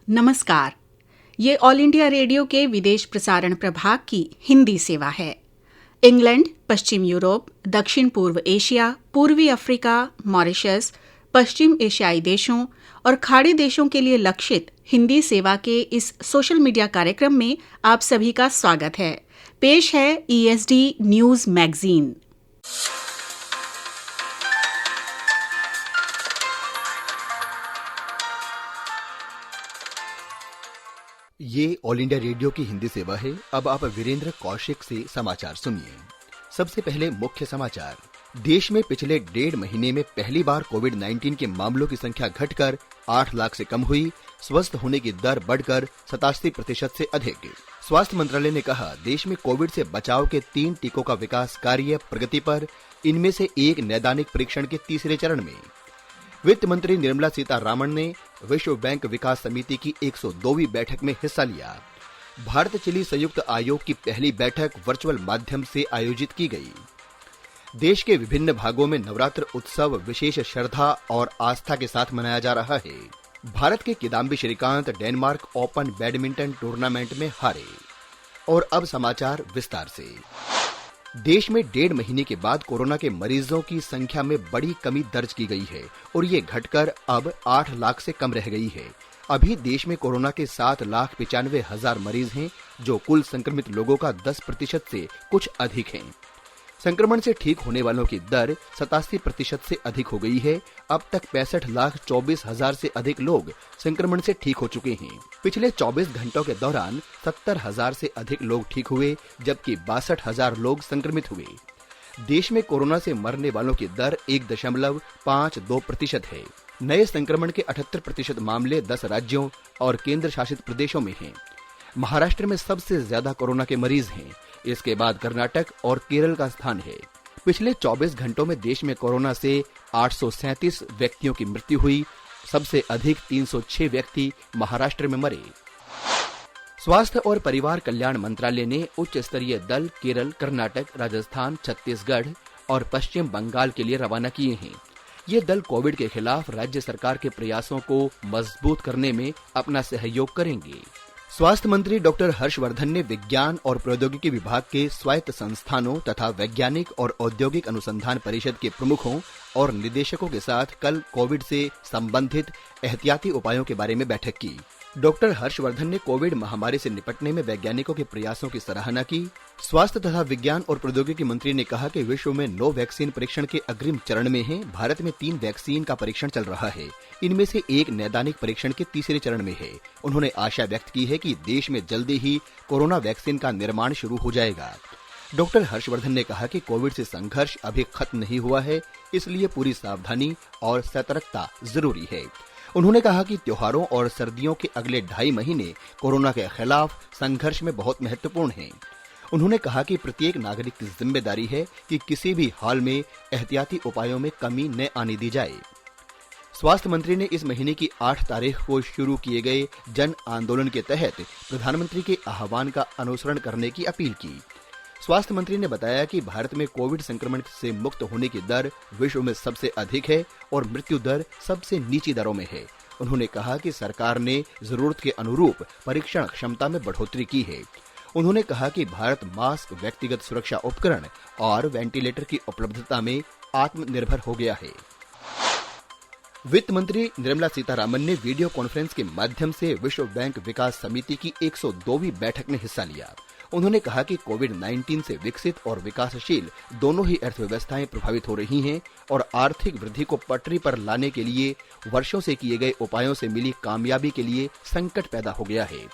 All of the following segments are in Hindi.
नमस्कार। ये ऑल इंडिया रेडियो के विदेश प्रसारण प्रभाग की हिंदी सेवा है। इंग्लैंड, पश्चिम यूरोप, दक्षिण पूर्व एशिया, पूर्वी अफ्रीका, मॉरिशस, पश्चिम एशियाई देशों और खाड़ी देशों के लिए लक्षित हिंदी सेवा के इस सोशल मीडिया कार्यक्रम में आप सभी का स्वागत है। पेश है ESD न्यूज मैगजीन। ये ऑल इंडिया रेडियो की हिंदी सेवा है। अब आप वीरेंद्र कौशिक से समाचार सुनिए। सबसे पहले मुख्य समाचार। देश में पिछले 1.5 महीने में पहली बार कोविड-19 के मामलों की संख्या घटकर 8 लाख से कम हुई। स्वस्थ होने की दर बढ़कर 87% से अधिक। स्वास्थ्य मंत्रालय ने कहा, देश में कोविड से बचाव के 3 टीकों का विकास कार्य प्रगति पर। इनमें से एक नैदानिक परीक्षण के तीसरे चरण में। वित्त मंत्री निर्मला सीतारामन ने विश्व बैंक विकास समिति की 102वीं बैठक में हिस्सा लिया। भारत चिली संयुक्त आयोग की पहली बैठक वर्चुअल माध्यम से आयोजित की गई। देश के विभिन्न भागों में नवरात्र उत्सव विशेष श्रद्धा और आस्था के साथ मनाया जा रहा है। भारत के Kidambi Srikanth Denmark Open badminton tournament में हारे। और अब समाचार विस्तार से। देश में 1.5 महीने के बाद कोरोना के मरीजों की संख्या में बड़ी कमी दर्ज की गई है और ये घटकर अब 8 लाख से कम रह गई है। अभी देश में कोरोना के 7,95,000 मरीज हैं, जो कुल संक्रमित लोगों का 10% से कुछ अधिक हैं। संक्रमण से ठीक होने वालों की दर 87% से अधिक हो गई है। अब तक 65,24,000 से अधिक लोग संक्रमण से ठीक हो चुके हैं। पिछले 24 घंटों के दौरान 70,000 से अधिक लोग ठीक हुए, जबकि 62,000 लोग संक्रमित हुए। देश में कोरोना से मरने वालों की दर 1.52% है। नए संक्रमण के 78% मामले 10 राज्यों और केंद्र शासित प्रदेशों में हैं। महाराष्ट्र में सबसे ज्यादा कोरोना के मरीज हैं। इसके बाद कर्नाटक और केरल का स्थान है। पिछले 24 घंटों में देश में कोरोना से 837 व्यक्तियों की मृत्यु हुई। सबसे अधिक 306 व्यक्ति महाराष्ट्र में मरे। स्वास्थ्य और परिवार कल्याण मंत्रालय ने उच्च स्तरीय दल केरल, कर्नाटक, राजस्थान, छत्तीसगढ़ और पश्चिम बंगाल के लिए रवाना किए हैं। ये दल कोविड के खिलाफ राज्य सरकार के प्रयासों को मजबूत करने में अपना सहयोग करेंगे। स्वास्थ्य मंत्री डॉक्टर हर्षवर्धन ने विज्ञान और प्रौद्योगिकी विभाग के स्वायत्त संस्थानों तथा वैज्ञानिक और औद्योगिक अनुसंधान परिषद के प्रमुखों और निदेशकों के साथ कल कोविड से संबंधित एहतियाती उपायों के बारे में बैठक की। डॉक्टर हर्षवर्धन ने कोविड महामारी से निपटने में वैज्ञानिकों के प्रयासों की सराहना की। स्वास्थ्य तथा विज्ञान और प्रौद्योगिकी मंत्री ने कहा कि विश्व में 9 वैक्सीन परीक्षण के अग्रिम चरण में हैं। भारत में 3 वैक्सीन का परीक्षण चल रहा है। इनमें से एक नैदानिक परीक्षण के तीसरे चरण में है। उन्होंने आशा व्यक्त की है कि देश में जल्दी ही कोरोना वैक्सीन का निर्माण शुरू हो जाएगा। डॉक्टर हर्षवर्धन ने कहा कि कोविड से संघर्ष अभी खत्म नहीं हुआ है, इसलिए पूरी सावधानी और सतर्कता जरूरी है। उन्होंने कहा कि त्योहारों और सर्दियों के अगले 2.5 महीने कोरोना के खिलाफ संघर्ष में बहुत महत्वपूर्ण हैं। उन्होंने कहा कि प्रत्येक नागरिक की जिम्मेदारी है कि किसी भी हाल में एहतियाती उपायों में कमी न आने दी जाए। स्वास्थ्य मंत्री ने इस महीने की 8 तारीख को शुरू किए गए जन आंदोलन के तहत प्रधानमंत्री के आह्वान का अनुसरण करने की अपील की। स्वास्थ्य मंत्री ने बताया कि भारत में कोविड संक्रमण से मुक्त होने की दर विश्व में सबसे अधिक है और मृत्यु दर सबसे नीची दरों में है। उन्होंने कहा कि सरकार ने जरूरत के अनुरूप परीक्षण क्षमता में बढ़ोतरी की है। उन्होंने कहा कि भारत मास्क, व्यक्तिगत सुरक्षा उपकरण और वेंटिलेटर की उपलब्धता में आत्मनिर्भर हो गया है। वित्त मंत्री निर्मला सीतारामन ने वीडियो कॉन्फ्रेंस के माध्यम से विश्व बैंक विकास समिति की 102वीं बैठक में हिस्सा लिया। उन्होंने कहा कि कोविड-19 से विकसित और विकासशील दोनों ही अर्थव्यवस्थाएं प्रभावित हो रही हैं और आर्थिक वृद्धि को पटरी पर लाने के लिए वर्षों से किए गए उपायों से मिली कामयाबी के लिए संकट पैदा हो गया है।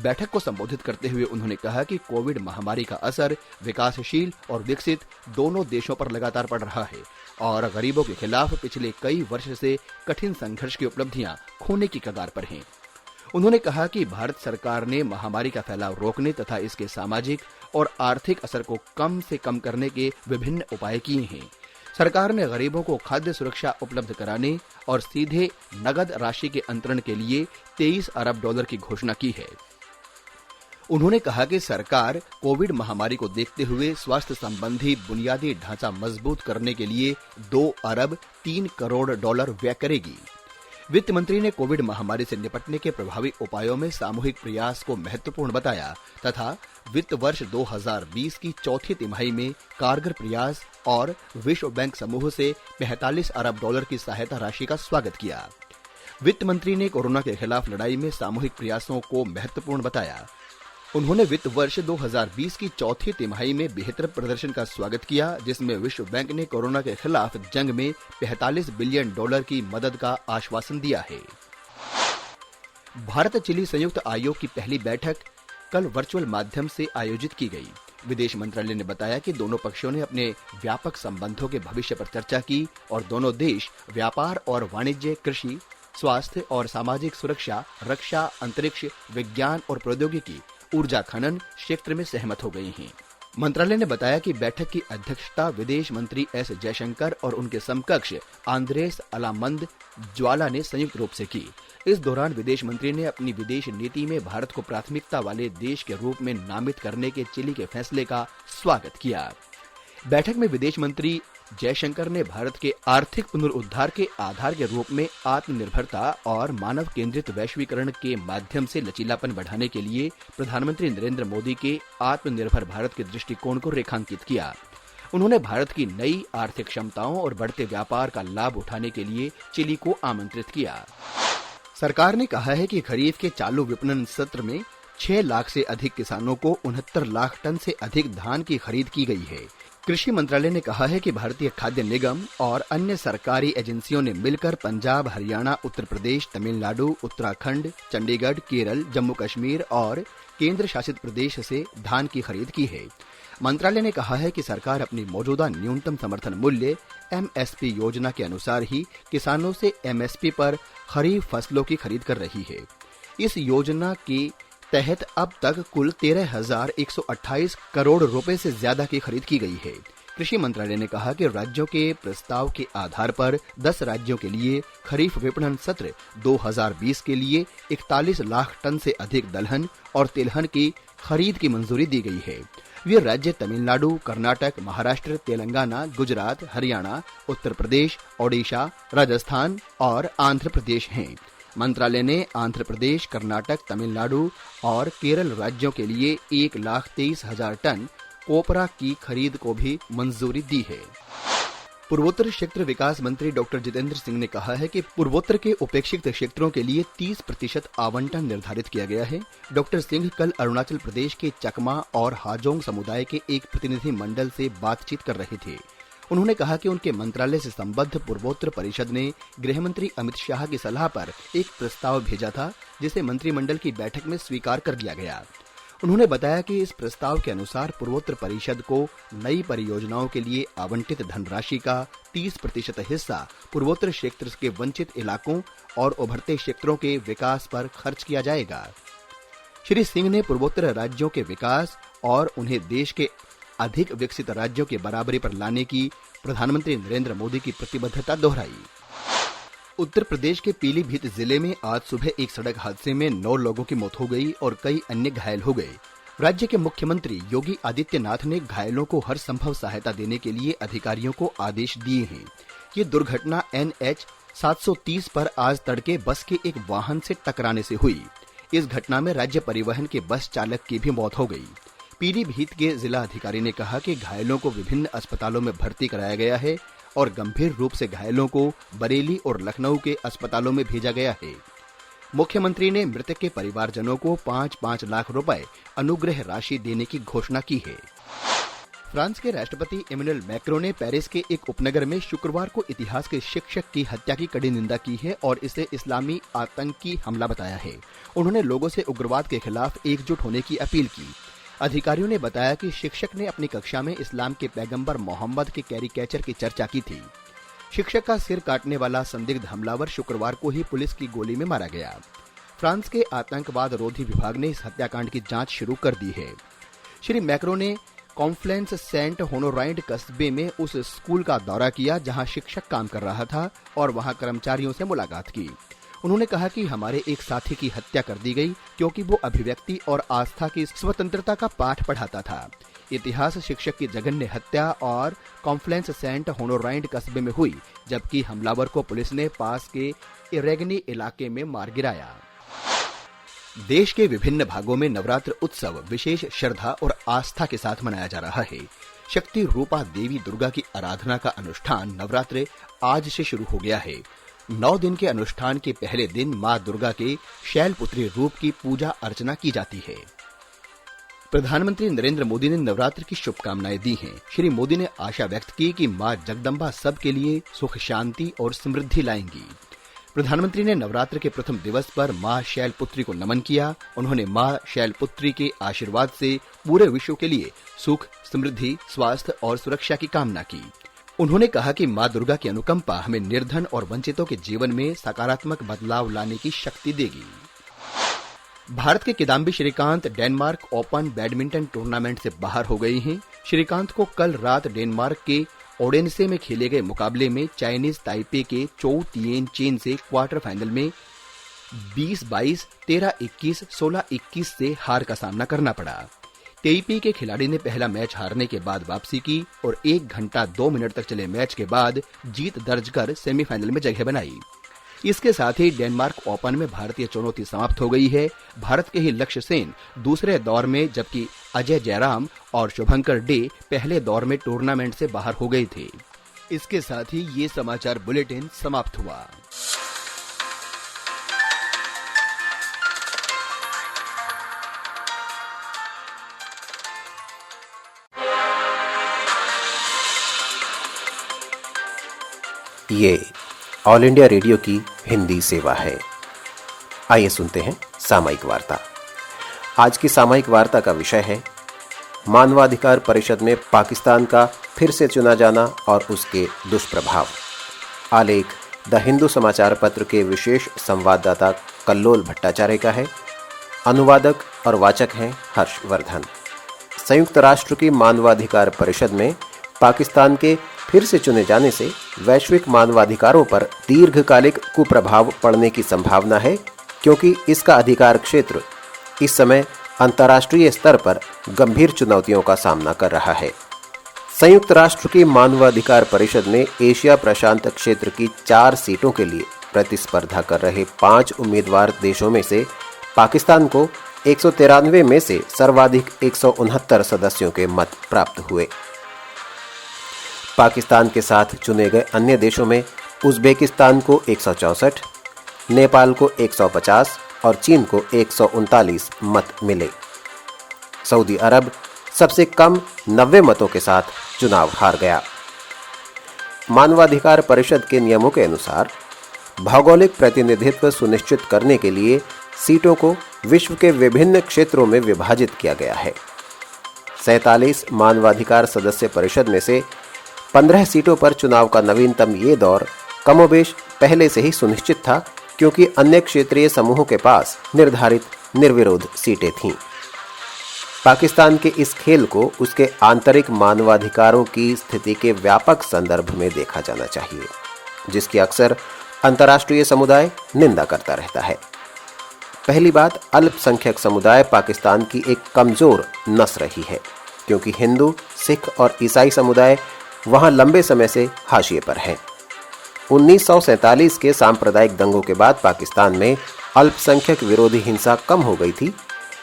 बैठक को संबोधित करते हुए उन्होंने कहा कि कोविड महामारी का असर विकासशील और विकसित दोनों देशों पर लगातार पड़ रहा है और गरीबों के खिलाफ पिछले कई वर्ष से कठिन संघर्ष की उपलब्धियां खोने की कगार पर हैं। उन्होंने कहा कि भारत सरकार ने महामारी का फैलाव रोकने तथा इसके सामाजिक और आर्थिक असर को कम से कम करने के विभिन्न उपाय किए हैं। सरकार ने गरीबों को खाद्य सुरक्षा उपलब्ध कराने और सीधे नगद राशि के अंतरण के लिए $23 अरब की घोषणा की है। उन्होंने कहा कि सरकार कोविड महामारी को देखते हुए स्वास्थ्य संबंधी बुनियादी ढांचा मजबूत करने के लिए $2 अरब 3 करोड़ व्यय करेगी। वित्त मंत्री ने कोविड महामारी से निपटने के प्रभावी उपायों में सामूहिक प्रयास को महत्वपूर्ण बताया तथा वित्त वर्ष 2020 की चौथी तिमाही में कारगर प्रयास और विश्व बैंक समूह से 45 अरब डॉलर की सहायता राशि का स्वागत किया। वित्त मंत्री ने कोरोना के खिलाफ लड़ाई में सामूहिक प्रयासों को महत्वपूर्ण बताया। उन्होंने वित्त वर्ष 2020 की चौथी तिमाही में बेहतर प्रदर्शन का स्वागत किया, जिसमें विश्व बैंक ने कोरोना के खिलाफ जंग में 45 बिलियन डॉलर की मदद का आश्वासन दिया है। भारत चिली संयुक्त आयोग की पहली बैठक कल वर्चुअल माध्यम से आयोजित की गई। विदेश मंत्रालय ने बताया कि दोनों पक्षों ने अपने व्यापक संबंधों के भविष्य पर चर्चा की और दोनों देश व्यापार और वाणिज्य, कृषि, स्वास्थ्य और सामाजिक सुरक्षा, रक्षा, अंतरिक्ष, विज्ञान और प्रौद्योगिकी, ऊर्जा खनन क्षेत्र में सहमत हो गई हैं। मंत्रालय ने बताया कि बैठक की अध्यक्षता विदेश मंत्री एस जयशंकर और उनके समकक्ष आंद्रेस अलामंद ज्वाला ने संयुक्त रूप से की। इस दौरान विदेश मंत्री ने अपनी विदेश नीति में भारत को प्राथमिकता वाले देश के रूप में नामित करने के चिली के फैसले का स्वागत किया। बैठक में विदेश मंत्री जयशंकर ने भारत के आर्थिक पुनरुद्धार के आधार के रूप में आत्मनिर्भरता और मानव केंद्रित वैश्वीकरण के माध्यम से लचीलापन बढ़ाने के लिए प्रधानमंत्री नरेंद्र मोदी के आत्मनिर्भर भारत के दृष्टिकोण को रेखांकित किया। उन्होंने भारत की नई आर्थिक क्षमताओं और बढ़ते व्यापार का लाभ उठाने के लिए चिली को आमंत्रित किया। सरकार ने कहा है कि खरीफ के चालू विपणन सत्र में 6 लाख से अधिक किसानों को 69 लाख टन से अधिक धान की खरीद की गई है। कृषि मंत्रालय ने कहा है कि भारतीय खाद्य निगम और अन्य सरकारी एजेंसियों ने मिलकर पंजाब, हरियाणा, उत्तर प्रदेश, तमिलनाडु, उत्तराखंड, चंडीगढ़, केरल, जम्मू कश्मीर और केंद्र शासित प्रदेश से धान की खरीद की है। मंत्रालय ने कहा है कि सरकार अपनी मौजूदा न्यूनतम समर्थन मूल्य MSP योजना के अनुसार ही किसानों से MSP पर खरीफ फसलों की खरीद कर रही है। इस योजना के तहत अब तक कुल 13,128 करोड़ रुपए से ज्यादा की खरीद की गई है। कृषि मंत्रालय ने कहा कि राज्यों के प्रस्ताव के आधार पर 10 राज्यों के लिए खरीफ विपणन सत्र 2020 के लिए 41 लाख टन से अधिक दलहन और तिलहन की खरीद की मंजूरी दी गई है। वे राज्य तमिलनाडु, कर्नाटक, महाराष्ट्र, तेलंगाना, गुजरात, हरियाणा, उत्तर प्रदेश, ओडिशा, राजस्थान और आंध्र प्रदेश हैं। मंत्रालय ने आंध्र प्रदेश, कर्नाटक, तमिलनाडु और केरल राज्यों के लिए 1,23,000 टन कोपरा की खरीद को भी मंजूरी दी है। पूर्वोत्तर क्षेत्र विकास मंत्री डॉक्टर जितेंद्र सिंह ने कहा है कि पूर्वोत्तर के उपेक्षित क्षेत्रों के लिए 30% आवंटन निर्धारित किया गया है। डॉक्टर सिंह कल अरुणाचल प्रदेश के चकमा और हाजोंग समुदाय के एक प्रतिनिधि मंडल से बातचीत कर रहे थे। उन्होंने कहा कि उनके मंत्रालय से संबद्ध पूर्वोत्तर परिषद ने गृह मंत्री अमित शाह की सलाह पर एक प्रस्ताव भेजा था, जिसे मंत्रिमंडल की बैठक में स्वीकार कर लिया गया। उन्होंने बताया कि इस प्रस्ताव के अनुसार पूर्वोत्तर परिषद को नई परियोजनाओं के लिए आवंटित धनराशि का 30% हिस्सा पूर्वोत्तर क्षेत्र के वंचित इलाकों और उभरते क्षेत्रों के विकास पर खर्च किया जाएगा। श्री सिंह ने पूर्वोत्तर राज्यों के विकास और उन्हें देश के अधिक विकसित राज्यों के बराबरी पर लाने की प्रधानमंत्री नरेंद्र मोदी की प्रतिबद्धता दोहराई। उत्तर प्रदेश के पीलीभीत जिले में आज सुबह एक सड़क हादसे में 9 लोगों की मौत हो गई और कई अन्य घायल हो गए। राज्य के मुख्यमंत्री योगी आदित्यनाथ ने घायलों को हर संभव सहायता देने के लिए अधिकारियों को आदेश दिए हैं। ये दुर्घटना NH 730 पर आज तड़के बस के एक वाहन से टकराने से हुई। इस घटना में राज्य परिवहन के बस चालक की भी मौत हो गई। पीलीभीत के जिला अधिकारी ने कहा कि घायलों को विभिन्न अस्पतालों में भर्ती कराया गया है और गंभीर रूप से घायलों को बरेली और लखनऊ के अस्पतालों में भेजा गया है। मुख्यमंत्री ने मृतक के परिवारजनों को 5-5 लाख रुपए अनुग्रह राशि देने की घोषणा की है। फ्रांस के राष्ट्रपति इमैनुअल मैक्रों ने पेरिस के एक उपनगर में शुक्रवार को इतिहास के शिक्षक की हत्या की कड़ी निंदा की है और इसे इस्लामी आतंकी हमला बताया है। उन्होंने लोगों से उग्रवाद के खिलाफ एकजुट होने की अपील की। अधिकारियों ने बताया कि शिक्षक ने अपनी कक्षा में इस्लाम के पैगंबर मोहम्मद के कैरिकेचर की चर्चा की थी। शिक्षक का सिर काटने वाला संदिग्ध हमलावर शुक्रवार को ही पुलिस की गोली में मारा गया। फ्रांस के आतंकवाद रोधी विभाग ने इस हत्याकांड की जांच शुरू कर दी है। श्री मैक्रो ने कॉन्फ्लेंस सेंट होनोराइड कस्बे में उस स्कूल का दौरा किया जहां शिक्षक काम कर रहा था और वहां कर्मचारियों से मुलाकात की। उन्होंने कहा कि हमारे एक साथी की हत्या कर दी गई क्योंकि वो अभिव्यक्ति और आस्था की स्वतंत्रता का पाठ पढ़ाता था। इतिहास शिक्षक की जघन्य हत्या और कॉन्फ्लेंस सेंट होनोराइंड कस्बे में हुई, जबकि हमलावर को पुलिस ने पास के इरेगनी इलाके में मार गिराया। देश के विभिन्न भागों में नवरात्र उत्सव विशेष श्रद्धा और आस्था के साथ मनाया जा रहा है। शक्ति रूपा देवी दुर्गा की आराधना का अनुष्ठान नवरात्र आज से शुरू हो गया है। 9 दिन के अनुष्ठान के पहले दिन मां दुर्गा के शैलपुत्री रूप की पूजा अर्चना की जाती है। प्रधानमंत्री नरेंद्र मोदी ने नवरात्र की शुभकामनाएं दी हैं। श्री मोदी ने आशा व्यक्त की कि मां जगदम्बा सबके लिए सुख, शांति और समृद्धि लाएंगी। प्रधानमंत्री ने नवरात्र के प्रथम दिवस पर मां शैलपुत्री को नमन किया। उन्होंने मां शैलपुत्री के आशीर्वाद से पूरे विश्व के लिए सुख, समृद्धि, स्वास्थ्य और सुरक्षा की कामना की। उन्होंने कहा कि मां दुर्गा की अनुकंपा हमें निर्धन और वंचितों के जीवन में सकारात्मक बदलाव लाने की शक्ति देगी। भारत के Kidambi Srikanth Denmark Open badminton tournament से बाहर हो गए हैं। श्रीकांत को कल रात डेनमार्क के ओडेनसे में खेले गए मुकाबले में चाइनीज ताइपे के चोउ तिएन चेन से क्वार्टर फाइनल में 20-22, 13-21, 16-21 से हार का सामना करना पड़ा। ताइपे के खिलाड़ी ने पहला मैच हारने के बाद वापसी की और 1 घंटा 2 मिनट तक चले मैच के बाद जीत दर्ज कर सेमीफाइनल में जगह बनाई। इसके साथ ही डेनमार्क ओपन में भारतीय चुनौती समाप्त हो गई है। भारत के ही लक्ष्य सेन दूसरे दौर में, जबकि अजय जयराम और शुभंकर डे पहले दौर में टूर्नामेंट से बाहर हो गए थे। इसके साथ ही ये समाचार बुलेटिन समाप्त हुआ। ये ऑल इंडिया रेडियो की हिंदी सेवा है। आइए सुनते हैं सामयिक वार्ता। आज की सामयिक वार्ता का विषय है मानवाधिकार परिषद में पाकिस्तान का फिर से चुना जाना और उसके दुष्प्रभाव। आलेख द हिंदू समाचार पत्र के विशेष संवाददाता कल्लोल भट्टाचार्य का है। अनुवादक और वाचक हैं हर्षवर्धन। संयुक्त राष्ट्र की मानवाधिकार परिषद में पाकिस्तान के फिर से चुने जाने से वैश्विक मानवाधिकारों पर दीर्घकालिक कुप्रभाव पड़ने की संभावना है, क्योंकि इसका अधिकार क्षेत्र इस समय अंतर्राष्ट्रीय स्तर पर गंभीर चुनौतियों का सामना कर रहा है। संयुक्त राष्ट्र की मानवाधिकार परिषद में एशिया प्रशांत क्षेत्र की 4 सीटों के लिए प्रतिस्पर्धा कर रहे 5 उम्मीदवार देशों में से पाकिस्तान को 193 में से सर्वाधिक 169 सदस्यों के मत प्राप्त हुए। पाकिस्तान के साथ चुने गए अन्य देशों में उज़्बेकिस्तान को 164, नेपाल को 150 और चीन को 139 मत मिले। सऊदी अरब सबसे कम 90 मतों के साथ चुनाव हार गया। मानवाधिकार परिषद के नियमों के अनुसार भौगोलिक प्रतिनिधित्व सुनिश्चित करने के लिए सीटों को विश्व के विभिन्न क्षेत्रों में विभाजित किया गया है। 47 मानवाधिकार सदस्य परिषद में से 15 सीटों पर चुनाव का नवीनतम ये दौर कमोबेश पहले से ही सुनिश्चित था, क्योंकि अन्य क्षेत्रीय समूहों के पास निर्धारित निर्विरोध सीटें थीं। पाकिस्तान के इस खेल को उसके आंतरिक मानवाधिकारों की स्थिति के व्यापक संदर्भ में देखा जाना चाहिए, जिसकी अक्सर अंतर्राष्ट्रीय समुदाय निंदा करता रहता है। पहली बात, अल्पसंख्यक समुदाय पाकिस्तान की एक कमजोर नस रही है, क्योंकि हिंदू, सिख और ईसाई समुदाय वहां लंबे समय से हाशिए पर हैं। 1947 के सांप्रदायिक दंगों के बाद पाकिस्तान में अल्पसंख्यक विरोधी हिंसा कम हो गई थी,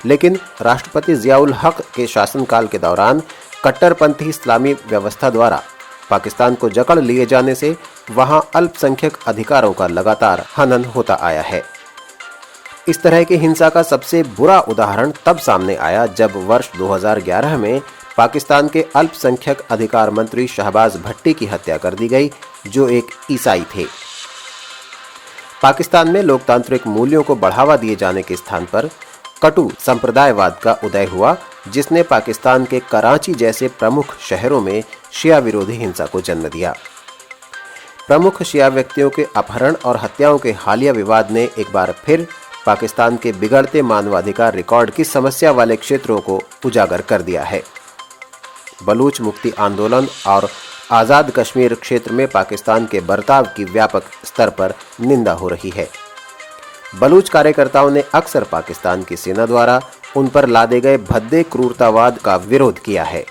लेकिन राष्ट्रपति जियाउल हक के शासनकाल के दौरान कट्टरपंथी इस्लामी व्यवस्था द्वारा पाकिस्तान को जकड़ लिए जाने से वहां अल्पसंख्यक अधिकारों का लगातार हनन होता आया है। इस तरह की हिंसा का सबसे बुरा उदाहरण तब सामने आया जब वर्ष 2011 में पाकिस्तान के अल्पसंख्यक अधिकार मंत्री शहबाज भट्टी की हत्या कर दी गई, जो एक ईसाई थे। पाकिस्तान में लोकतांत्रिक मूल्यों को बढ़ावा दिए जाने के स्थान पर कटु संप्रदायवाद का उदय हुआ, जिसने पाकिस्तान के कराची जैसे प्रमुख शहरों में शिया विरोधी हिंसा को जन्म दिया। प्रमुख शिया व्यक्तियों के अपहरण और हत्याओं के हालिया विवाद ने एक बार फिर पाकिस्तान के बिगड़ते मानवाधिकार रिकॉर्ड की समस्या वाले क्षेत्रों को उजागर कर दिया है। बलूच मुक्ति आंदोलन और आज़ाद कश्मीर क्षेत्र में पाकिस्तान के बर्ताव की व्यापक स्तर पर निंदा हो रही है। बलूच कार्यकर्ताओं ने अक्सर पाकिस्तान की सेना द्वारा उन पर लादे गए भद्दे क्रूरतावाद का विरोध किया है।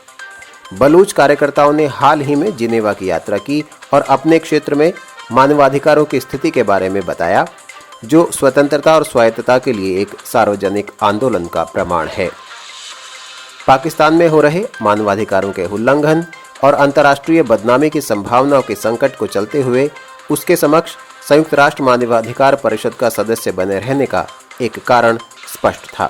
बलूच कार्यकर्ताओं ने हाल ही में जिनेवा की यात्रा की और अपने क्षेत्र में मानवाधिकारों की स्थिति के बारे में बताया, जो स्वतंत्रता और स्वायत्तता के लिए एक सार्वजनिक आंदोलन का प्रमाण है। पाकिस्तान में हो रहे मानवाधिकारों के उल्लंघन और अंतर्राष्ट्रीय बदनामी की संभावनाओं के संकट को चलते हुए उसके समक्ष संयुक्त राष्ट्र मानवाधिकार परिषद का सदस्य बने रहने का एक कारण स्पष्ट था।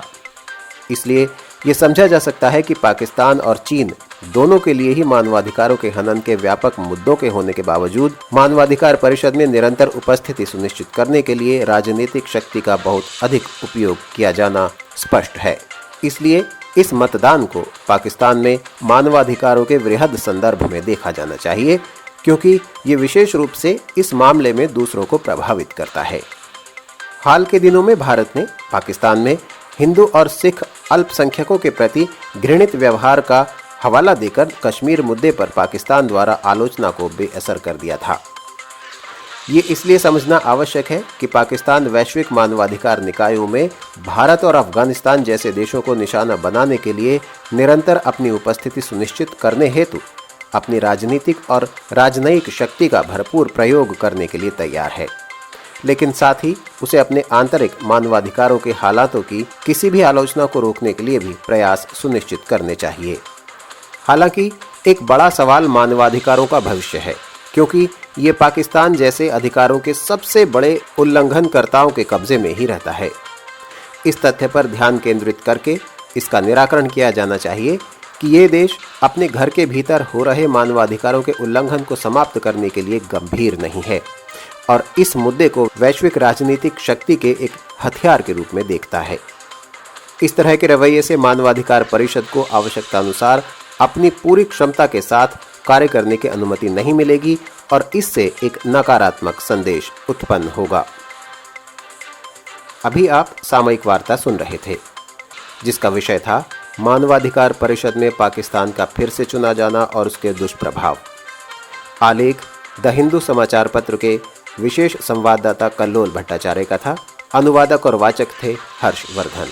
इसलिए ये समझा जा सकता है कि पाकिस्तान और चीन दोनों के लिए ही मानवाधिकारों के हनन के व्यापक मुद्दों के होने के बावजूद मानवाधिकार परिषद में निरंतर उपस्थिति सुनिश्चित करने के लिए राजनीतिक शक्ति का बहुत अधिक उपयोग किया जाना स्पष्ट है। इसलिए इस मतदान को पाकिस्तान में मानवाधिकारों के वृहद संदर्भ में देखा जाना चाहिए, क्योंकि ये विशेष रूप से इस मामले में दूसरों को प्रभावित करता है। हाल के दिनों में भारत ने पाकिस्तान में हिंदू और सिख अल्पसंख्यकों के प्रति घृणित व्यवहार का हवाला देकर कश्मीर मुद्दे पर पाकिस्तान द्वारा आलोचना को बेअसर कर दिया था। ये इसलिए समझना आवश्यक है कि पाकिस्तान वैश्विक मानवाधिकार निकायों में भारत और अफगानिस्तान जैसे देशों को निशाना बनाने के लिए निरंतर अपनी उपस्थिति सुनिश्चित करने हेतु अपनी राजनीतिक और राजनयिक शक्ति का भरपूर प्रयोग करने के लिए तैयार है, लेकिन साथ ही उसे अपने आंतरिक मानवाधिकारों के हालातों की किसी भी आलोचना को रोकने के लिए भी प्रयास सुनिश्चित करने चाहिए। हालांकि एक बड़ा सवाल मानवाधिकारों का भविष्य है, क्योंकि ये पाकिस्तान जैसे अधिकारों के सबसे बड़े उल्लंघनकर्ताओं के कब्जे में ही रहता है। इस तथ्य पर ध्यान केंद्रित करके इसका निराकरण किया जाना चाहिए कि ये देश अपने घर के भीतर हो रहे मानवाधिकारों के उल्लंघन को समाप्त करने के लिए गंभीर नहीं है और इस मुद्दे को वैश्विक राजनीतिक शक्ति के एक हथियार के रूप में देखता है। इस तरह के रवैये से मानवाधिकार परिषद को आवश्यकतानुसार अपनी पूरी क्षमता के साथ कार्य करने की अनुमति नहीं मिलेगी और इससे एक नकारात्मक संदेश उत्पन्न होगा। अभी आप सामयिक वार्ता सुन रहे थे, जिसका विषय था मानवाधिकार परिषद में पाकिस्तान का फिर से चुना जाना और उसके दुष्प्रभाव। आलेख द हिंदू समाचार पत्र के विशेष संवाददाता कल्लोल भट्टाचार्य का था। अनुवादक और वाचक थे हर्षवर्धन।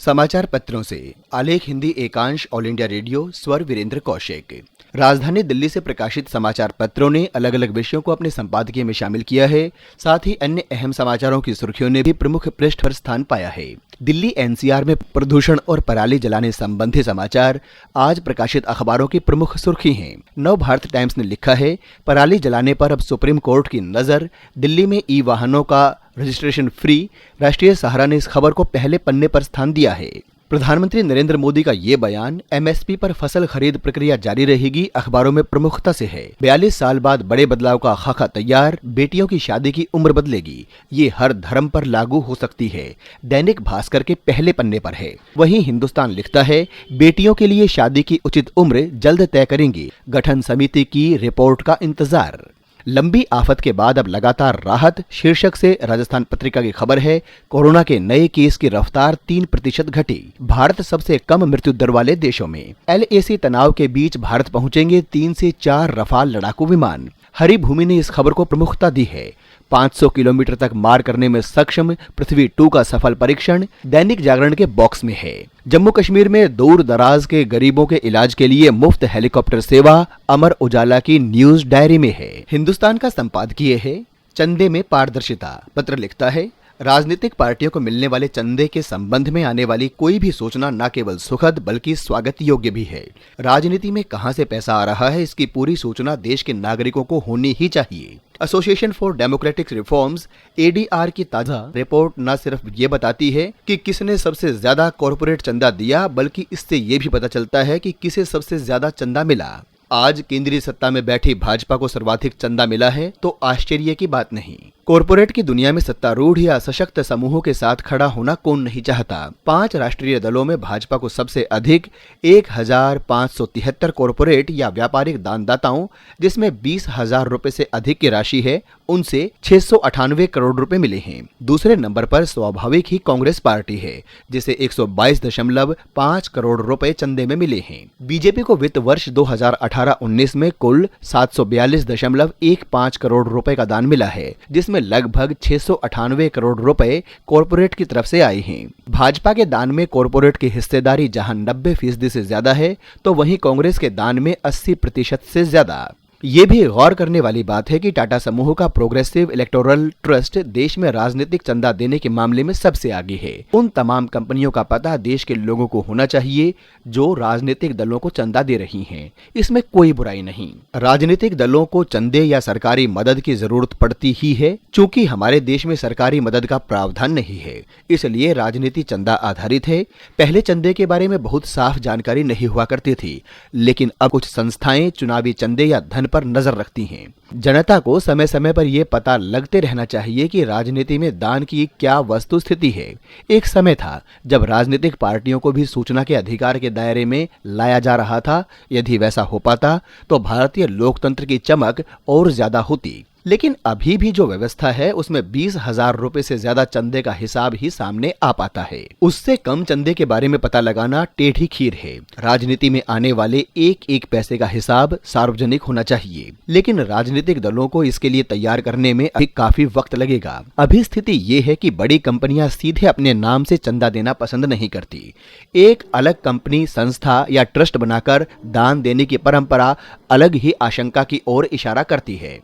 समाचार पत्रों से आलेख हिंदी एकांश ऑल इंडिया रेडियो स्वर वीरेंद्र कौशिक। राजधानी दिल्ली से प्रकाशित समाचार पत्रों ने अलग अलग विषयों को अपने संपादकीय में शामिल किया है। साथ ही अन्य अहम समाचारों की सुर्खियों ने भी प्रमुख पृष्ठ पर स्थान पाया है। दिल्ली एनसीआर में प्रदूषण और पराली जलाने संबंधी समाचार आज प्रकाशित अखबारों की प्रमुख सुर्खी हैं। नव भारत टाइम्स ने लिखा है, पराली जलाने पर अब सुप्रीम कोर्ट की नजर, दिल्ली में ई वाहनों का रजिस्ट्रेशन फ्री। राष्ट्रीय सहारा ने इस खबर को पहले पन्ने पर स्थान दिया है। प्रधानमंत्री नरेंद्र मोदी का ये बयान, एमएसपी पर फसल खरीद प्रक्रिया जारी रहेगी, अखबारों में प्रमुखता से है। 42 साल बाद बड़े बदलाव का खाका तैयार, बेटियों की शादी की उम्र बदलेगी, ये हर धर्म पर लागू हो सकती है, दैनिक भास्कर के पहले पन्ने पर है। वहीं हिंदुस्तान लिखता है, बेटियों के लिए शादी की उचित उम्र जल्द तय करेंगी, गठन समिति की रिपोर्ट का इंतजार। लंबी आफत के बाद अब लगातार राहत, शीर्षक से राजस्थान पत्रिका की खबर है, कोरोना के नए केस की रफ्तार 3% घटी, भारत सबसे कम मृत्यु दर वाले देशों में। LAC तनाव के बीच भारत पहुंचेंगे 3 से 4 रफाल लड़ाकू विमान। हरी भूमि ने इस खबर को प्रमुखता दी है। 500 किलोमीटर तक मार करने में सक्षम पृथ्वी 2 का सफल परीक्षण दैनिक जागरण के बॉक्स में है। जम्मू कश्मीर में दूर दराज के गरीबों के इलाज के लिए मुफ्त हेलीकॉप्टर सेवा अमर उजाला की न्यूज डायरी में है। हिंदुस्तान का संपादकीय है, चंदे में पारदर्शिता। पत्र लिखता है, राजनीतिक पार्टियों को मिलने वाले चंदे के संबंध में आने वाली कोई भी सूचना न केवल सुखद बल्कि स्वागत योग्य भी है। राजनीति में कहां से पैसा आ रहा है, इसकी पूरी सूचना देश के नागरिकों को होनी ही चाहिए। Association for democratic reforms ADR की ताजा रिपोर्ट न सिर्फ ये बताती है कि किसने सबसे ज्यादा कॉर्पोरेट चंदा दिया, बल्कि इससे ये भी पता चलता है कि किसे सबसे ज्यादा चंदा मिला। आज केंद्रीय सत्ता में बैठी भाजपा को सर्वाधिक चंदा मिला है तो आश्चर्य की बात नहीं। कॉरपोरेट की दुनिया में सत्तारूढ़ या सशक्त समूहों के साथ खड़ा होना कौन नहीं चाहता। 5 राष्ट्रीय दलों में भाजपा को सबसे अधिक 1573 कॉरपोरेट या व्यापारिक दानदाताओं, जिसमें 20,000 रुपए से अधिक की राशि है, उनसे 698 करोड़ रुपए मिले हैं। दूसरे नंबर पर स्वाभाविक ही कांग्रेस पार्टी है, जिसे 122.5 करोड़ रुपए चंदे में मिले हैं। बीजेपी को वित्त वर्ष 2018-19 में कुल 742.15 करोड़ रुपए का दान मिला है, जिसमें लगभग 698 करोड़ रुपए कॉरपोरेट की तरफ से आए हैं। भाजपा के दान में कॉरपोरेट की हिस्सेदारी जहां 90% से ज्यादा है, तो वहीं कांग्रेस के दान में 80% से ज्यादा। ये भी गौर करने वाली बात है कि टाटा समूह का प्रोग्रेसिव इलेक्टोरल ट्रस्ट देश में राजनीतिक चंदा देने के मामले में सबसे आगे है। उन तमाम कंपनियों का पता देश के लोगों को होना चाहिए जो राजनीतिक दलों को चंदा दे रही हैं। इसमें कोई बुराई नहीं। राजनीतिक दलों को चंदे या सरकारी मदद की जरूरत पड़ती ही है, चूंकि हमारे देश में सरकारी मदद का प्रावधान नहीं है, इसलिए राजनीति चंदा आधारित है। पहले चंदे के बारे में बहुत साफ जानकारी नहीं हुआ करती थी, लेकिन अब कुछ संस्थाएं चुनावी चंदे या धन पर नजर रखती हैं। जनता को समय समय पर यह पता लगते रहना चाहिए कि राजनीति में दान की क्या वस्तु स्थिति है। एक समय था जब राजनीतिक पार्टियों को भी सूचना के अधिकार के दायरे में लाया जा रहा था। यदि वैसा हो पाता तो भारतीय लोकतंत्र की चमक और ज्यादा होती। लेकिन अभी भी जो व्यवस्था है उसमें 20,000 रुपए से ज्यादा चंदे का हिसाब ही सामने आ पाता है। उससे कम चंदे के बारे में पता लगाना टेढ़ी खीर है। राजनीति में आने वाले एक एक पैसे का हिसाब सार्वजनिक होना चाहिए, लेकिन राजनीतिक दलों को इसके लिए तैयार करने में अभी काफी वक्त लगेगा। अभी स्थिति ये है कि बड़ी कंपनियां सीधे अपने नाम से चंदा देना पसंद नहीं करती। एक अलग कंपनी, संस्था या ट्रस्ट बनाकर दान देने की परंपरा अलग ही आशंका की ओर इशारा करती है।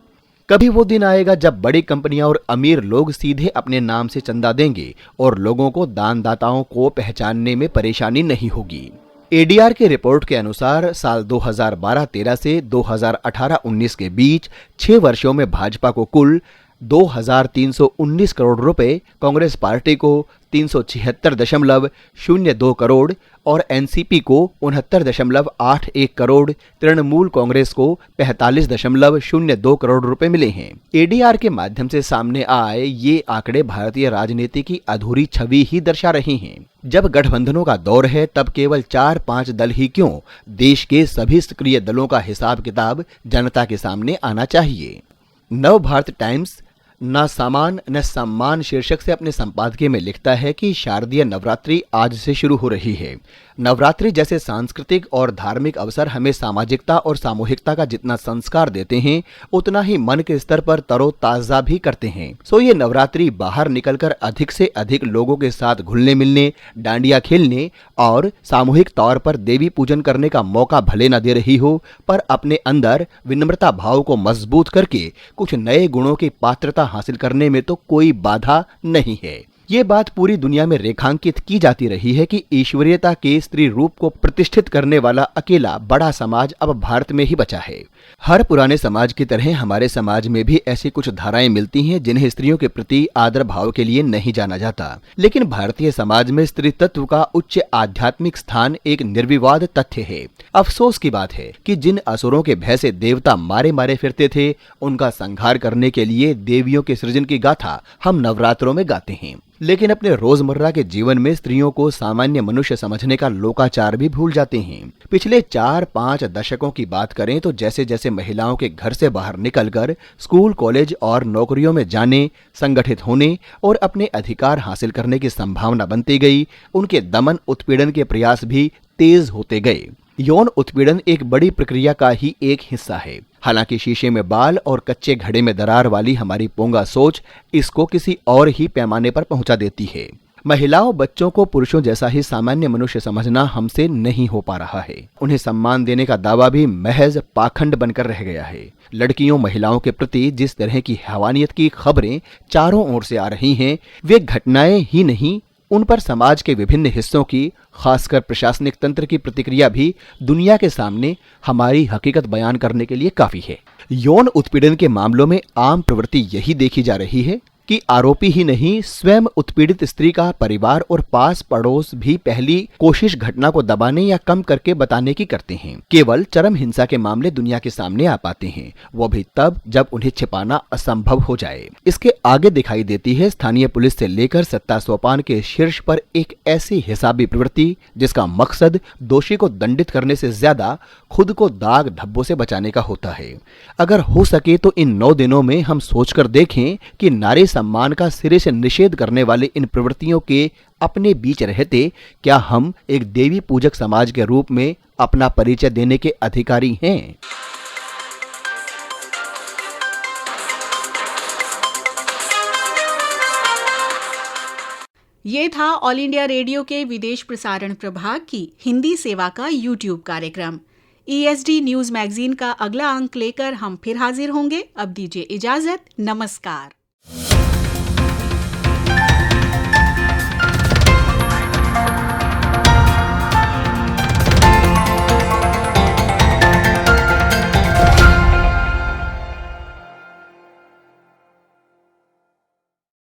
कभी वो दिन आएगा जब बड़ी कंपनियां और अमीर लोग सीधे अपने नाम से चंदा देंगे और लोगों को दानदाताओं को पहचानने में परेशानी नहीं होगी। एडीआर की रिपोर्ट के अनुसार साल 2012-13 से 2018-19 के बीच 6 वर्षों में भाजपा को कुल 2,319 करोड़ रुपए, कांग्रेस पार्टी को 376.02 करोड़ और एनसीपी को 69.81 करोड़, तृणमूल कांग्रेस को 45.02 करोड़ रुपए मिले हैं। एडीआर के माध्यम से सामने आए ये आंकड़े भारतीय राजनीति की अधूरी छवि ही दर्शा रहे हैं। जब गठबंधनों का दौर है तब केवल 4-5 दल ही क्यों, देश के सभी सक्रिय दलों का हिसाब किताब जनता के सामने आना चाहिए। नव भारत टाइम्स न सामान न सम्मान शीर्षक से अपने संपादकीय में लिखता है कि शारदीय नवरात्रि आज से शुरू हो रही है। नवरात्रि जैसे सांस्कृतिक और धार्मिक अवसर हमें सामाजिकता और सामूहिकता का जितना संस्कार देते हैं, उतना ही मन के स्तर पर तरोताजा भी करते हैं। सो ये नवरात्रि बाहर निकलकर अधिक से अधिक लोगों के साथ घुलने मिलने, डांडिया खेलने और सामूहिक तौर पर देवी पूजन करने का मौका भले न दे रही हो, पर अपने अंदर विनम्रता भाव को मजबूत करके कुछ नए गुणों की पात्रता हासिल करने में तो कोई बाधा नहीं है। ये बात पूरी दुनिया में रेखांकित की जाती रही है कि ईश्वरीयता के स्त्री रूप को प्रतिष्ठित करने वाला अकेला बड़ा समाज अब भारत में ही बचा है। हर पुराने समाज की तरह हमारे समाज में भी ऐसी कुछ धाराएं मिलती हैं जिन्हें स्त्रियों के प्रति आदर भाव के लिए नहीं जाना जाता। लेकिन भारतीय समाज में स्त्री तत्व का उच्च आध्यात्मिक स्थान एक निर्विवाद तथ्य है। अफसोस की बात है कि जिन असुरों के भय से देवता मारे मारे फिरते थे, उनका संहार करने के लिए देवियों के सृजन की गाथा हम नवरात्रों में गाते हैं। लेकिन अपने रोजमर्रा के जीवन में स्त्रियों को सामान्य मनुष्य समझने का लोकाचार भी भूल जाते हैं। पिछले 4-5 दशकों की बात करें तो जैसे जैसे महिलाओं के घर से बाहर निकलकर स्कूल, कॉलेज और नौकरियों में जाने, संगठित होने और अपने अधिकार हासिल करने की संभावना बनती गई, उनके दमन उत्पीड़न के प्रयास भी तेज होते गए। यौन उत्पीड़न एक बड़ी प्रक्रिया का ही एक हिस्सा है। हालांकि शीशे में बाल और कच्चे घड़े में दरार वाली हमारी पोंगा सोच इसको किसी और ही पैमाने पर पहुंचा देती है। महिलाओं, बच्चों को पुरुषों जैसा ही सामान्य मनुष्य समझना हमसे नहीं हो पा रहा है। उन्हें सम्मान देने का दावा भी महज पाखंड बनकर रह गया है। लड़कियों, महिलाओं के प्रति जिस तरह की हैवानियत की खबरें चारों ओर से आ रही हैं, वे घटनाएं ही नहीं, उन पर समाज के विभिन्न हिस्सों की, खासकर प्रशासनिक तंत्र की प्रतिक्रिया भी दुनिया के सामने हमारी हकीकत बयान करने के लिए काफी है। यौन उत्पीड़न के मामलों में आम प्रवृत्ति यही देखी जा रही है कि आरोपी ही नहीं, स्वयं उत्पीड़ित स्त्री का परिवार और पास पड़ोस भी पहली कोशिश घटना को दबाने या कम करके बताने की करते हैं। केवल चरम हिंसा के मामले दुनिया के सामने आ पाते हैं, वो भी तब जब उन्हें छिपाना असंभव हो जाए। इसके आगे दिखाई देती है स्थानीय पुलिस से लेकर सत्ता सोपान के शीर्ष पर एक ऐसी हिसाबी प्रवृत्ति जिसका मकसद दोषी को दंडित करने से ज्यादा खुद को दाग धब्बों से बचाने का होता है। अगर हो सके तो इन 9 दिनों में हम सोचकर देखें कि नारी सम्मान का सिरे से निषेध करने वाले इन प्रवृत्तियों के अपने बीच रहते क्या हम एक देवी पूजक समाज के रूप में अपना परिचय देने के अधिकारी हैं? ये था ऑल इंडिया रेडियो के विदेश प्रसारण प्रभाग की हिंदी सेवा का यूट्यूब कार्यक्रम। ESD न्यूज मैगजीन का अगला अंक लेकर हम फिर हाजिर होंगे। अब दीजिए इजाजत, नमस्कार।